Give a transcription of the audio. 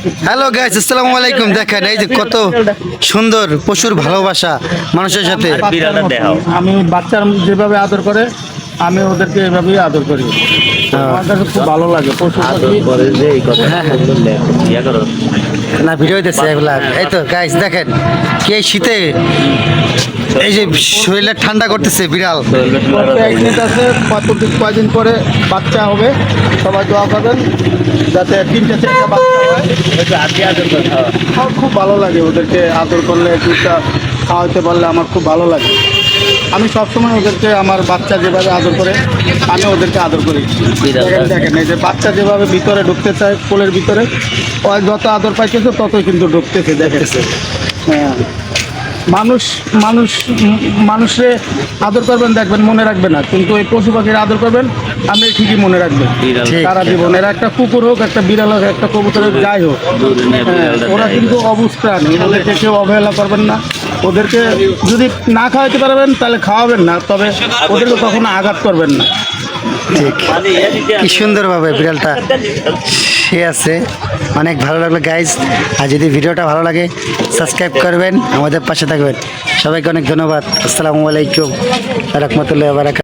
Hello guys, আসসালামু আলাইকুম। দেখেন এই যে কত সুন্দর পশুর ভালোবাসা মানুষের সাথে। বিড়ালটা দেখাও। আমি বাচ্চার যেভাবে আদর করে আমি ওদেরকে এভাবেই আদর করি। আমার কাছে খুব ভালো লাগে পশু পাখি। পরে যে এই কথা ইয়া করো। না ভিডিও দিচ্ছে এগুলা। এই তো গাইস দেখেন কি এই শীতে এই যে শরীরে ঠান্ডা করতেছে বিড়াল। করতে এক মিনিট আছে, কয়দিন পরে বাচ্চা হবে। সবাই দোয়া করবেন যাতে 3-4টা বাচ্চা হয়। একটু হাতে আদর করে খাওয়া। আমার খুব ভালো লাগে ওদেরকে আদর করলে, দুধটা খাওয়াতে পারলে আমার খুব ভালো লাগে। আমি সবসময় ওদেরকে আমার বাচ্চা যেভাবে আদর করে আমি ওদেরকে আদর করি। দেখেন এই যে বাচ্চা যেভাবে ভিতরে ঢুকতে চায় কোলের ভিতরে, ও যত আদর পাইতেছে ততই কিন্তু ঢুকতেছে। দেখেছে হ্যাঁ, মানুষ মানুষ মানুষে আদর করবেন দেখবেন মনে রাখবে না, কিন্তু এই পশু পাখির আদর করবেন আপনি ঠিকই মনে রাখবেন বিড়াল সারা জীবন। এরা একটা কুকুর হোক, একটা বিড়াল হোক, একটা কবুতরের গায়ে হোক, ওরা কিন্তু অবস্থান। ওদেরকে কেউ অবহেলা করবেন না। ওদেরকে যদি না খাওয়াতে পারবেন তাহলে খাওয়াবেন না, তবে ওদেরকে কখনো আঘাত করবেন না। ঠিক কি সুন্দরভাবে বিড়ালটা সে আছে। অনেক ভালো লাগলো গাইজ। আর যদি ভিডিওটা ভালো লাগে সাবস্ক্রাইব করবেন, আমাদের পাশে থাকবেন। সবাইকে অনেক ধন্যবাদ। আসসালামু আলাইকুম ওয়া রাহমাতুল্লাহি ওয়া বারাকাতুহু।